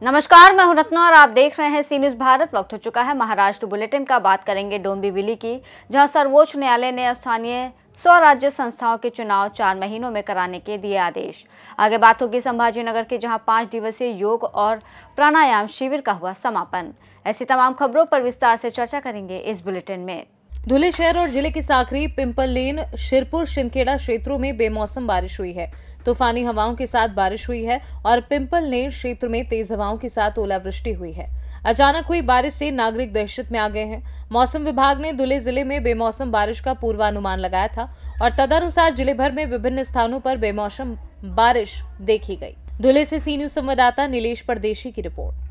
नमस्कार, मैं हूं रत्ना और आप देख रहे हैं सी न्यूज़ भारत। वक्त हो चुका है महाराष्ट्र बुलेटिन का। बात करेंगे डोंबिवली की, जहां सर्वोच्च न्यायालय ने स्थानीय स्वराज्य संस्थाओं के चुनाव 4 महीनों में कराने के दिए आदेश। आगे बात होगी संभाजीनगर के, जहां 5 दिवसीय योग और प्राणायाम शिविर का हुआ समापन। ऐसी तमाम खबरों पर विस्तार से चर्चा करेंगे इस बुलेटिन में। धुले शहर और जिले की साखरी, पिंपल लेन, शिरपुर, शिंदखेड़ा क्षेत्रों में बेमौसम बारिश हुई है। तूफानी हवाओं के साथ बारिश हुई है और पिंपल लेन क्षेत्र में तेज हवाओं के साथ ओलावृष्टि हुई है। अचानक हुई बारिश से नागरिक दहशत में आ गए हैं। मौसम विभाग ने धुले जिले में बेमौसम बारिश का पूर्वानुमान लगाया था और तदनुसार जिले भर में विभिन्न स्थानों पर बेमौसम बारिश देखी गई। धुले से सी न्यूज़ संवाददाता नीलेश परदेशी की रिपोर्ट।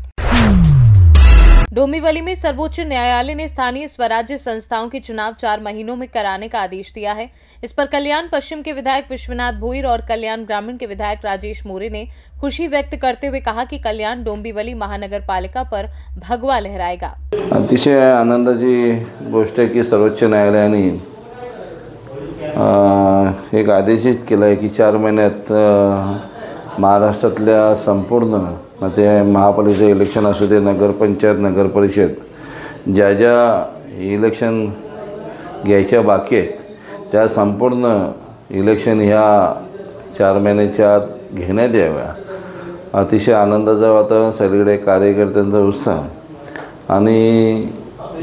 डोंबिवली में सर्वोच्च न्यायालय ने स्थानीय स्वराज्य संस्थाओं के चुनाव 4 महीनों में कराने का आदेश दिया है। इस पर कल्याण पश्चिम के विधायक विश्वनाथ भोईर और कल्याण ग्रामीण के विधायक राजेश मोरे ने खुशी व्यक्त करते हुए कहा कि कल्याण डोंबिवली महानगर पालिका पर भगवा लहराएगा। अतिशय आनंदाची गोष्ट आहे की सर्वोच्च न्यायालयाने एक आदेशित केला आहे की 4 महिन्यात महाराष्ट्रातल्या संपूर्ण ते महापालिकेचे इलेक्शन असू दे, नगरपंचायत, नगरपरिषद, ज्या ज्या इलेक्शन घ्यायच्या बाकी आहेत त्या संपूर्ण इलेक्शन ह्या 4 महिन्याच्या आत घेण्यात याव्या। अतिशय आनंदाचं वातावरण, सगळीकडे कार्यकर्त्यांचा उत्साह आणि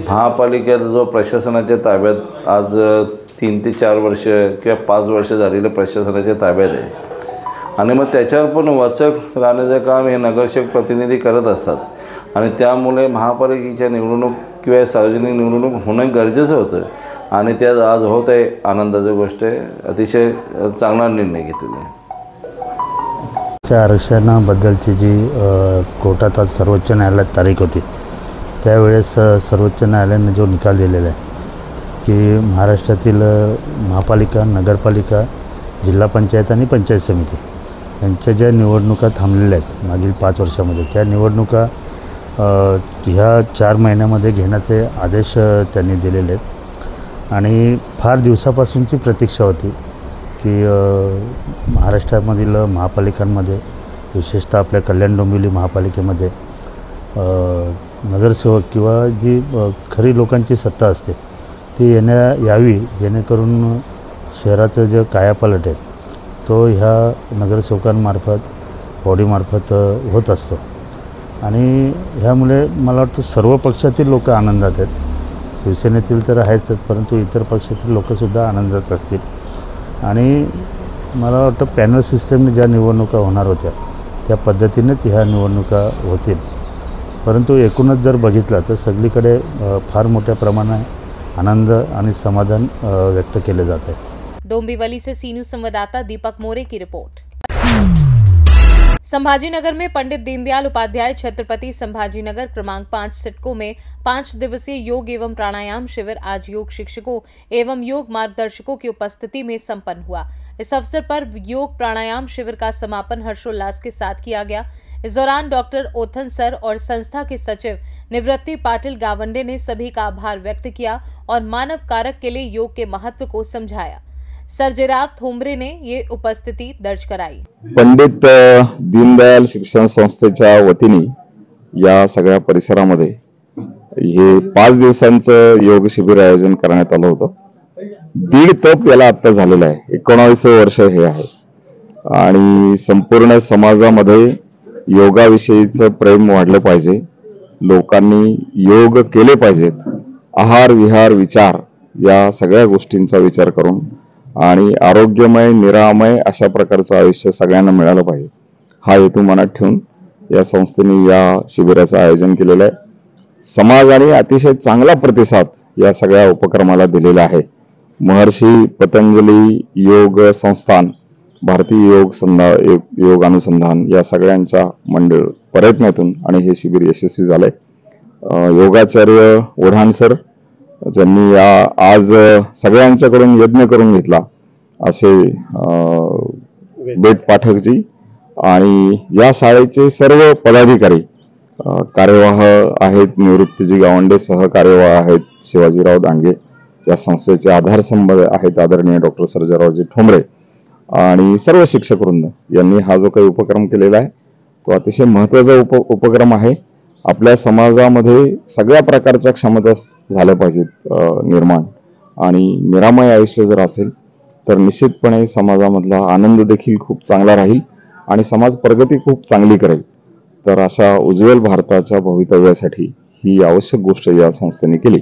महापालिकेत जो प्रशासनाच्या ताब्यात आज 3 ते 4 वर्ष किंवा 5 वर्ष झालेले प्रशासनाच्या ताब्यात आहे आणि मग त्याच्यावर पण वचक राहण्याचं काम हे नगरसेवक प्रतिनिधी करत असतात आणि त्यामुळे महापालिकेच्या निवडणूक किंवा सार्वजनिक निवडणूक होणं गरजेचं होतं आणि ते आज होत आहे। आनंदाची गोष्ट आहे, अतिशय चांगला निर्णय घेतलेला आहे। आरक्षणाबद्दलची जी कोर्टात आज सर्वोच्च न्यायालयात तारीख होती त्यावेळेस सर्वोच्च न्यायालयाने जो निकाल दिलेला आहे की महाराष्ट्रातील महापालिका, नगरपालिका, जिल्हा पंचायत आणि पंचायत समिती यांच्या ज्या निवडणुका थांबलेल्या आहेत मागील 5 वर्षामध्ये त्या निवडणुका ह्या 4 महिन्यामध्ये घेण्याचे आदेश त्यांनी दिलेले आहेत आणि फार दिवसापासूनची प्रतीक्षा होती की महाराष्ट्रामधील महापालिकांमध्ये, विशेषतः आपल्या कल्याण डोंबिवली महापालिकेमध्ये नगरसेवक किंवा जी खरी लोकांची सत्ता असते ती यावी, जेणेकरून शहराचं जे कायापालट आहे तो ह्या नगरसेवकांमार्फत, बॉडीमार्फत होत असतो आणि ह्यामुळे मला वाटतं सर्व पक्षातील लोक आनंदात आहेत। शिवसेनेतील तर आहेच, परंतु इतर पक्षातील लोकसुद्धा आनंदात असतील आणि मला वाटतं पॅनल सिस्टमने ज्या निवडणुका होणार होत्या त्या पद्धतीनेच ह्या निवडणुका होतील। परंतु एकूणच जर बघितलं तर सगळीकडे फार मोठ्या प्रमाणात आनंद आणि समाधान व्यक्त केले जात आहे। डोंबिवली से सी न्यूज़ संवाददाता दीपक मोरे की रिपोर्ट। संभाजीनगर में पंडित दीनदयाल उपाध्याय छत्रपति संभाजीनगर क्रमांक 5 सिडको में 5 दिवसीय योग एवं प्राणायाम शिविर आज योग शिक्षकों एवं योग मार्गदर्शकों की उपस्थिति में संपन्न हुआ। इस अवसर पर योग प्राणायाम शिविर का समापन हर्षोल्लास के साथ किया गया। इस दौरान डॉक्टर ओथन सर और संस्था के सचिव निवृत्ति पाटिल गावंडे ने सभी का आभार व्यक्त किया और मानव कारक के लिए योग के महत्व को समझाया। सर्जेराव थोंबरे ने ये उपस्थिति दर्ज कराई। पंडित दीनदयाल शिक्षण संस्थेच्या वतीने या सगळ्या परिसरामध्ये हे 5 दिवसांचं योग शिबिर आयोजन करण्यात आलं होतं। 1.5 तप याला आता झालेला आहे, 19वे वर्ष हे आहे आणि संपूर्ण समाजामध्ये योगाविषयीचं प्रेम वाढलं पाहिजे, लोकांनी योग केले पाहिजेत, आहार विहार विचार या सगळ्या गोष्टींचा विचार करून आणि आरोग्यमय, निरामय अशा प्रकारचं आयुष्य सगळ्यांना मिळालं पाहिजे हा हेतू मनात ठेवून या संस्थेने या शिबिराचं आयोजन केलेलं आहे। समाजाने अतिशय चांगला प्रतिसाद या सगळ्या उपक्रमाला दिलेला आहे। महर्षी पतंजली योग संस्थान, भारतीय योग अनुसंधान या सगळ्यांच्या मंडळ प्रयत्नातून आणि हे शिबिर यशस्वी झालंय। योगाचार्य ओढाण सर ज्यांनी आज सगळ्यांच्याकडून यज्ञ करून घेतला असे बेट पाठकजी आणि या शाळेचे सर्व पदाधिकारी, कार्यवाह आहेत निवृत्तीजी गावंडे, सहकार्यवाह आहेत शिवाजीराव दांडगे, या संस्थेचे आधारस्तंभ आहेत आदरणीय डॉक्टर सर्जेरावजी ठोंबरे आणि सर्व शिक्षक वृंद यांनी हा जो काही उपक्रम केलेला आहे तो अतिशय महत्त्वाचा उपक्रम आहे. आपल्या समाजामध्ये सगळ्या प्रकारच्या क्षमता झाल्या पाहिजेत निर्माण, आणि निरामय आयुष्य जर असेल तर निश्चितपणे समाजामधला आनंद देखील खूप चांगला राहील आणि समाज प्रगती खूप चांगली करेल. तर अशा उज्ज्वल भारताच्या भवितव्यासाठी ही आवश्यक गोष्ट या संस्थेने केली,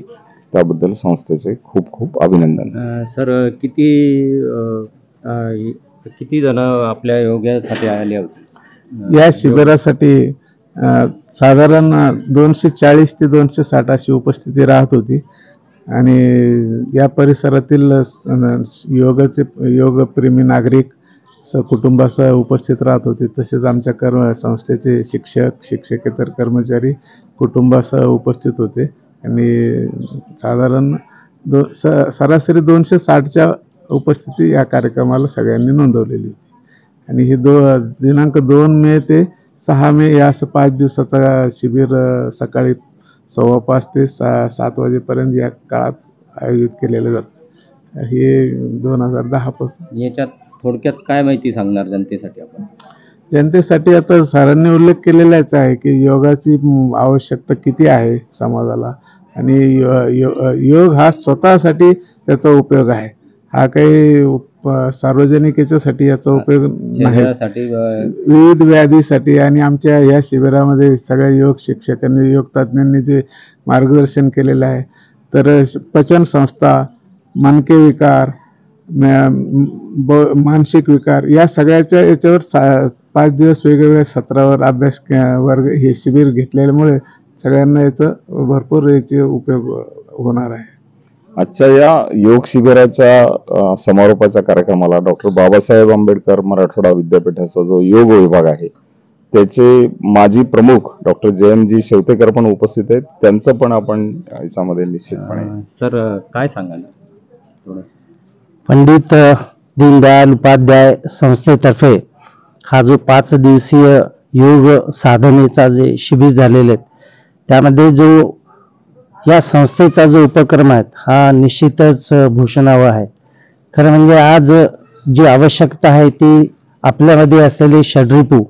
त्याबद्दल संस्थेचे खूप खूप अभिनंदन. सर, किती जण आपल्या योगासाठी आले होते या शिबिरासाठी? साधारण 240 ते 260 अशी उपस्थिती राहत होती आणि या परिसरातील योगप्रेमी नागरिक कुटुंबासह उपस्थित राहत होते. तसेच आमच्या संस्थेचे शिक्षक, शिक्षकेतर कर्मचारी कुटुंबासह उपस्थित होते आणि साधारण सरासरी 260च्या उपस्थिती या कार्यक्रमाला सगळ्यांनी नोंदवलेली होती. आणि ही दिनांक 2 मे ते 6 मे या असं 5 दिवसाचा शिबिर सकाळी 5:15 ते 7 वाजेपर्यंत या काळात आयोजित केलेलं जातं. हे 2010 पासून. याच्यात थोडक्यात काय माहिती सांगणार जनतेसाठी आपण? जनतेसाठी आता सरांनी उल्लेख केलेलाच आहे की योगाची आवश्यकता किती आहे समाजाला, आणि योग हा स्वतःसाठी त्याचा उपयोग आहे. हा काही सार्वजनिक याच्यासाठी याचा उपयोग नाही. विविध व्याधीसाठी आणि आमच्या या शिबिरामध्ये सगळ्या योग शिक्षकांनी, योग तज्ज्ञांनी जे मार्गदर्शन केलेलं आहे, तर पचन संस्था, मणके विकार, मानसिक विकार या सगळ्याच्या याच्यावर 5 दिवस वेगवेगळ्या सत्रावर अभ्यास वर्ग हे शिबिर घेतल्यामुळे सगळ्यांना याचा भरपूर याचे उपयोग होणार आहे. आजच्या या योग शिबिराच्या समारोपाच्या कार्यक्रमाला डॉक्टर बाबासाहेब आंबेडकर मराठवाडा विद्यापीठाचा जो योग विभाग आहे त्याचे माजी प्रमुख डॉक्टर जयंतजी शेवतेकर पण उपस्थित आहेत. त्यांचं पण आपण याच्यामध्ये निश्चितपणे. सर, काय सांगाल? पंडित दीनदयाल उपाध्याय संस्थेतर्फे हा जो 5 दिवसीय योग साधनेचा जे शिबिर झालेले आहेत, त्यामध्ये जो या संस्थेचा जो उपक्रम आहे हा निश्चितच भूषणावा आहे. खरं म्हणजे आज जी आवश्यकता आहे ती आपल्यामध्ये असलेले षड्रिपू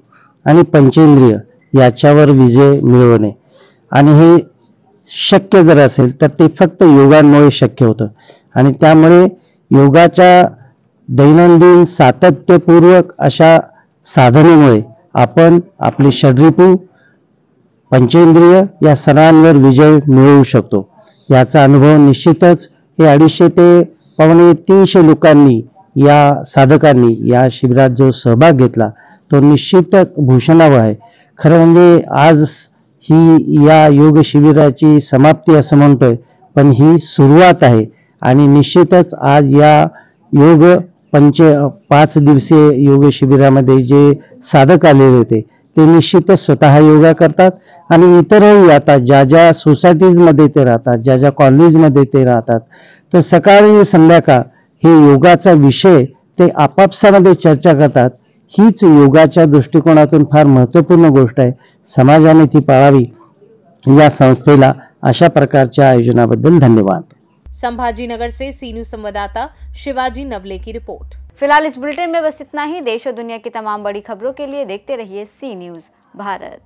आणि पंचेंद्रिय याच्यावर विजय मिळवणे, आणि हे शक्य जर असेल तर ते फक्त योगांमुळे शक्य होतं. आणि त्यामुळे योगाच्या दैनंदिन सातत्यपूर्वक अशा साधनेमुळे आपण आपले षड्रिपू, पंचेंद्रिय या सर्वांवर विजय मिळवू शकतो. याचा अनुभव निश्चितच हे 250 ते पावणे 300 लोकांनी, या साधकांनी या शिबिरात जो सहभाग घेतला तो निश्चितच भूषणावा आहे. खरं म्हणजे आज ही या योग शिबिराची समाप्ती असं म्हणतोय, पण ही सुरुवात आहे. आणि निश्चितच आज या योग 5 दिवसीय योग शिबिरामध्ये जे साधक आलेले होते ते निश्चितच स्वतः योगा करतात आणि इतरही आता ज्या ज्या सोसायटीजमध्ये ते राहतात, ज्या ज्या कॉलनीजमध्ये ते राहतात, तर सकाळी संध्याकाळ हे योगाचा विषय ते आपापसामध्ये चर्चा करतात. हीच योगाच्या दृष्टिकोनातून फार महत्त्वपूर्ण गोष्ट आहे. समाजाने ती पाळावी. या संस्थेला अशा प्रकारच्या आयोजनाबद्दल धन्यवाद. संभाजीनगर से सी न्यूज संवाददाता शिवाजी नवले की रिपोर्ट। फिलहाल इस बुलेटिन में बस इतना ही। देश और दुनिया की तमाम बड़ी खबरों के लिए देखते रहिए सी न्यूज भारत।